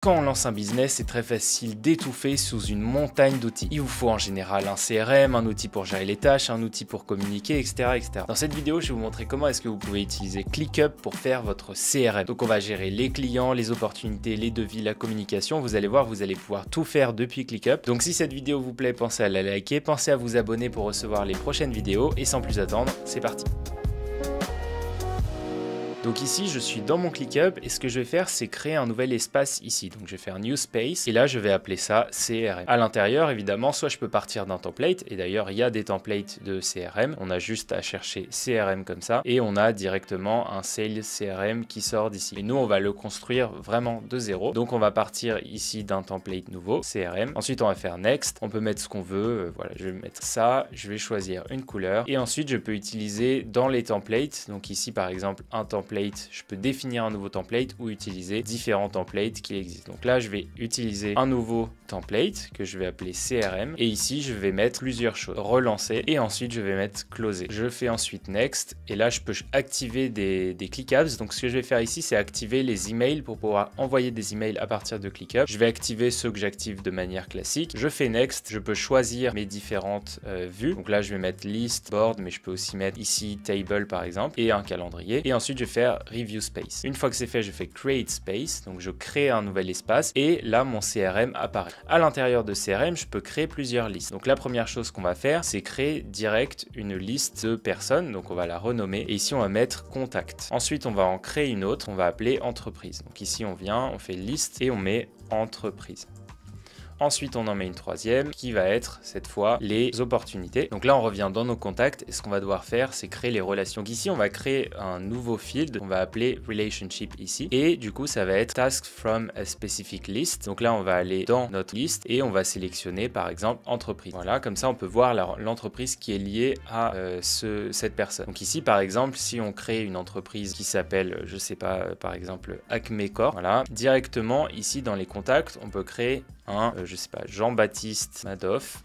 Quand on lance un business, c'est très facile d'étouffer sous une montagne d'outils. Il vous faut en général un CRM, un outil pour gérer les tâches, un outil pour communiquer, etc., etc. Dans cette vidéo, je vais vous montrer comment est-ce que vous pouvez utiliser ClickUp pour faire votre CRM. Donc on va gérer les clients, les opportunités, les devis, la communication. Vous allez voir, vous allez pouvoir tout faire depuis ClickUp. Donc si cette vidéo vous plaît, pensez à la liker, pensez à vous abonner pour recevoir les prochaines vidéos. Et sans plus attendre, c'est parti. Donc ici, je suis dans mon ClickUp et ce que je vais faire, c'est créer un nouvel espace ici. Donc je vais faire New Space et là, je vais appeler ça CRM. À l'intérieur, évidemment, soit je peux partir d'un template et d'ailleurs, il y a des templates de CRM. On a juste à chercher CRM comme ça et on a directement un Sales CRM qui sort d'ici. Et nous, on va le construire vraiment de zéro. Donc on va partir ici d'un template nouveau, CRM. Ensuite, on va faire Next. On peut mettre ce qu'on veut. Voilà, je vais mettre ça. Je vais choisir une couleur et ensuite, je peux utiliser dans les templates. Donc ici, par exemple, un template. Je peux définir un nouveau template ou utiliser différents templates qui existent. Donc là, je vais utiliser un nouveau template que je vais appeler CRM. Et ici, je vais mettre plusieurs choses. Relancer et ensuite, je vais mettre closer. Je fais ensuite Next. Et là, je peux activer des ClickUps. Donc ce que je vais faire ici, c'est activer les emails pour pouvoir envoyer des emails à partir de ClickUp. Je vais activer ceux que j'active de manière classique. Je fais Next. Je peux choisir mes différentes vues. Donc là, je vais mettre List, Board, mais je peux aussi mettre ici Table par exemple et un calendrier. Et ensuite, je vais faire Review Space. Une fois que c'est fait, je fais Create Space. Donc je crée un nouvel espace et là, mon CRM apparaît. À l'intérieur de CRM, je peux créer plusieurs listes. Donc la première chose qu'on va faire, c'est créer direct une liste de personnes. Donc on va la renommer et ici, on va mettre Contact. Ensuite, on va en créer une autre. On va appeler Entreprise. Donc ici, on vient, on fait Liste et on met Entreprise. Ensuite, on en met une troisième qui va être cette fois les opportunités. Donc là, on revient dans nos contacts et ce qu'on va devoir faire, c'est créer les relations. Donc ici, on va créer un nouveau field. On va appeler Relationship ici. Et du coup, ça va être Task from a specific list. Donc là, on va aller dans notre liste et on va sélectionner par exemple entreprise. Voilà, comme ça, on peut voir l'entreprise qui est liée à cette personne. Donc ici, par exemple, si on crée une entreprise qui s'appelle, je sais pas, par exemple Acme Corp, voilà, directement ici dans les contacts, on peut créer je sais pas, Jean-Baptiste Madoff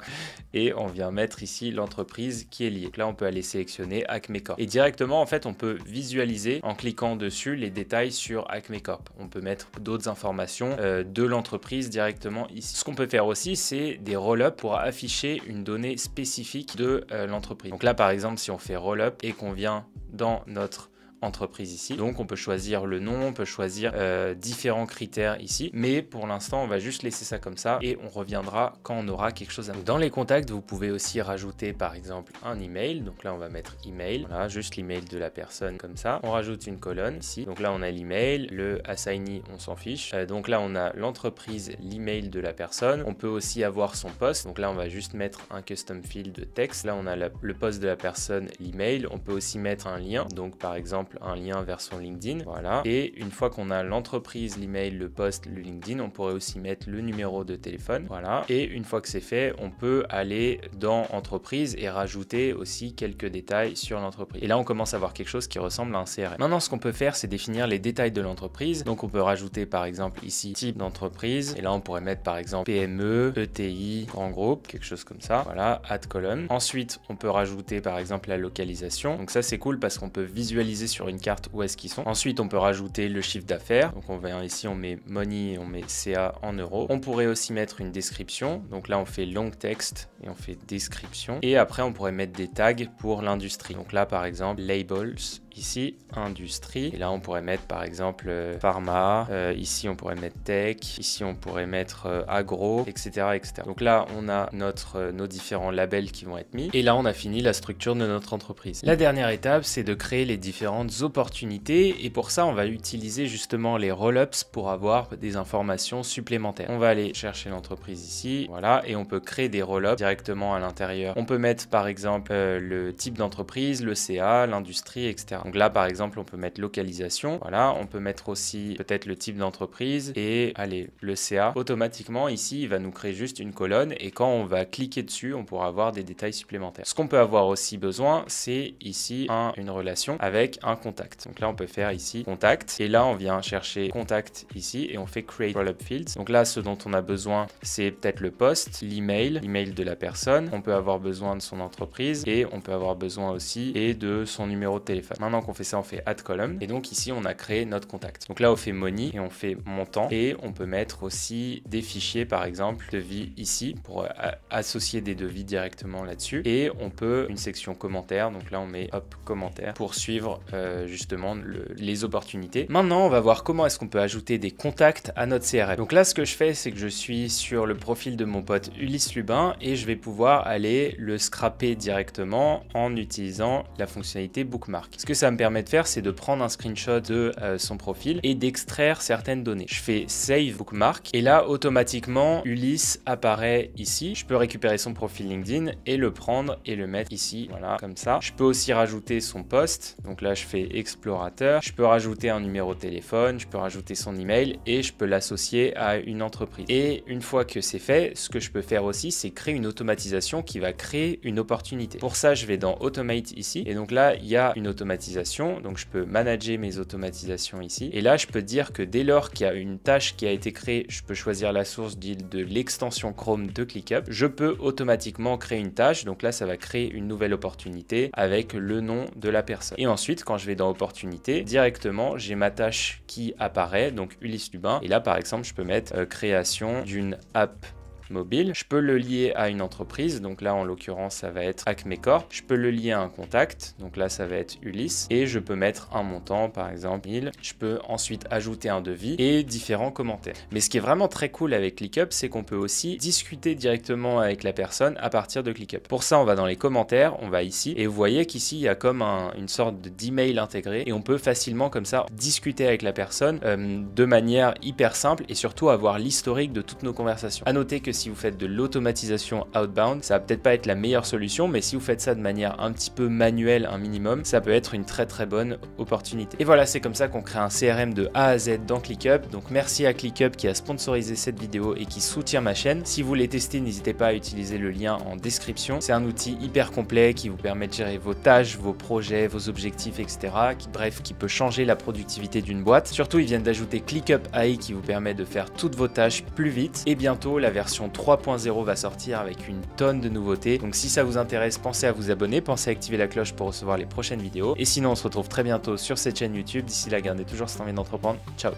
et on vient mettre ici l'entreprise qui est liée. Donc là, on peut aller sélectionner Acme Corp. Et directement, en fait, on peut visualiser en cliquant dessus les détails sur Acme Corp. On peut mettre d'autres informations de l'entreprise directement ici. Ce qu'on peut faire aussi, c'est des roll-up pour afficher une donnée spécifique de l'entreprise. Donc là, par exemple, si on fait roll-up et qu'on vient dans notre entreprise ici. Donc on peut choisir le nom, on peut choisir différents critères ici, mais pour l'instant on va juste laisser ça comme ça et on reviendra quand on aura quelque chose à nous. Dans les contacts, vous pouvez aussi rajouter par exemple un email. Donc là on va mettre email, voilà, juste l'email de la personne comme ça. On rajoute une colonne ici. Donc là on a l'email, le assignee on s'en fiche. Donc là on a l'entreprise, l'email de la personne. On peut aussi avoir son poste. Donc là on va juste mettre un custom field de texte. Là on a le poste de la personne, l'email. On peut aussi mettre un lien. Donc par exemple un lien vers son LinkedIn, voilà. Et une fois qu'on a l'entreprise, l'email, le post, le LinkedIn, on pourrait aussi mettre le numéro de téléphone, voilà. Et une fois que c'est fait, on peut aller dans entreprise et rajouter aussi quelques détails sur l'entreprise. Et là, on commence à avoir quelque chose qui ressemble à un CRM. Maintenant, ce qu'on peut faire, c'est définir les détails de l'entreprise. Donc, on peut rajouter par exemple ici type d'entreprise. Et là, on pourrait mettre par exemple PME, ETI, grand groupe, quelque chose comme ça. Voilà, add colonne. Ensuite, on peut rajouter par exemple la localisation. Donc ça, c'est cool parce qu'on peut visualiser sur une carte où est-ce qu'ils sont. Ensuite, on peut rajouter le chiffre d'affaires. Donc, on vient ici, on met money, on met CA en euros. On pourrait aussi mettre une description. Donc là, on fait long text et on fait description. Et après, on pourrait mettre des tags pour l'industrie. Donc là, par exemple, labels. Ici, industrie. Et là, on pourrait mettre par exemple pharma. Ici, on pourrait mettre tech. Ici, on pourrait mettre agro, etc., etc. Donc là, on a nos différents labels qui vont être mis. Et là, on a fini la structure de notre entreprise. La dernière étape, c'est de créer les différentes opportunités. Et pour ça, on va utiliser justement les roll-ups pour avoir des informations supplémentaires. On va aller chercher l'entreprise ici. Voilà. Et on peut créer des roll-ups directement à l'intérieur. On peut mettre par exemple le type d'entreprise, le CA, l'industrie, etc. Donc là, par exemple, on peut mettre localisation. Voilà, on peut mettre aussi peut-être le type d'entreprise et allez, le CA. Automatiquement, ici, il va nous créer juste une colonne et quand on va cliquer dessus, on pourra avoir des détails supplémentaires. Ce qu'on peut avoir aussi besoin, c'est ici une relation avec un un contact. Donc là, on peut faire ici contact. Et là, on vient chercher contact ici et on fait create roll-up fields. Donc là, ce dont on a besoin, c'est peut-être le poste, l'email de la personne. On peut avoir besoin de son entreprise et on peut avoir besoin aussi de son numéro de téléphone. Maintenant qu'on fait ça, on fait add column. Et donc ici, on a créé notre contact. Donc là, on fait money et on fait montant. Et on peut mettre aussi des fichiers, par exemple, devis ici pour associer des devis directement là-dessus. Et on peut une section commentaires. Donc là, on met hop commentaires pour suivre justement les opportunités. Maintenant, on va voir comment est-ce qu'on peut ajouter des contacts à notre CRM. Donc là, ce que je fais, c'est que je suis sur le profil de mon pote Ulysse Lubin et je vais pouvoir aller le scraper directement en utilisant la fonctionnalité bookmark. Ce que ça me permet de faire, c'est de prendre un screenshot de son profil et d'extraire certaines données. Je fais save bookmark et là, automatiquement, Ulysse apparaît ici. Je peux récupérer son profil LinkedIn et le prendre et le mettre ici, voilà, comme ça. Je peux aussi rajouter son post. Donc là, je fais explorateur. Je peux rajouter un numéro de téléphone, je peux rajouter son email et je peux l'associer à une entreprise. Et une fois que c'est fait, ce que je peux faire aussi, c'est créer une automatisation qui va créer une opportunité. Pour ça, je vais dans Automate ici. Et donc là, il y a une automatisation. Donc je peux manager mes automatisations ici. Et là, je peux dire que dès lors qu'il y a une tâche qui a été créée, je peux choisir la source de l'extension Chrome de ClickUp. Je peux automatiquement créer une tâche. Donc là, ça va créer une nouvelle opportunité avec le nom de la personne. Et ensuite, quand je vais dans Opportunité, directement, j'ai ma tâche qui apparaît, donc Ulysse Lubin. Et là, par exemple, je peux mettre création d'une app mobile. Je peux le lier à une entreprise, donc là en l'occurrence ça va être Acme Corp. Je peux le lier à un contact, donc là ça va être Ulysse, et je peux mettre un montant, par exemple 1000. Je peux ensuite ajouter un devis et différents commentaires. Mais ce qui est vraiment très cool avec ClickUp, c'est qu'on peut aussi discuter directement avec la personne à partir de ClickUp. Pour ça, on va dans les commentaires, on va ici, et vous voyez qu'ici il y a comme une sorte d'email intégré, et on peut facilement comme ça discuter avec la personne de manière hyper simple, et surtout avoir l'historique de toutes nos conversations. À noter que si vous faites de l'automatisation outbound, ça va peut-être pas être la meilleure solution, mais si vous faites ça de manière un petit peu manuelle, un minimum, ça peut être une très très bonne opportunité. Et voilà, c'est comme ça qu'on crée un CRM de A à Z dans ClickUp. Donc merci à ClickUp qui a sponsorisé cette vidéo et qui soutient ma chaîne. Si vous voulez tester, n'hésitez pas à utiliser le lien en description. C'est un outil hyper complet qui vous permet de gérer vos tâches, vos projets, vos objectifs, etc. Qui peut changer la productivité d'une boîte. Surtout, ils viennent d'ajouter ClickUp AI qui vous permet de faire toutes vos tâches plus vite. Et bientôt, la version 3.0 va sortir avec une tonne de nouveautés. Donc si ça vous intéresse, pensez à vous abonner, pensez à activer la cloche pour recevoir les prochaines vidéos. Et sinon, on se retrouve très bientôt sur cette chaîne YouTube. D'ici là, gardez toujours cette envie d'entreprendre. Ciao!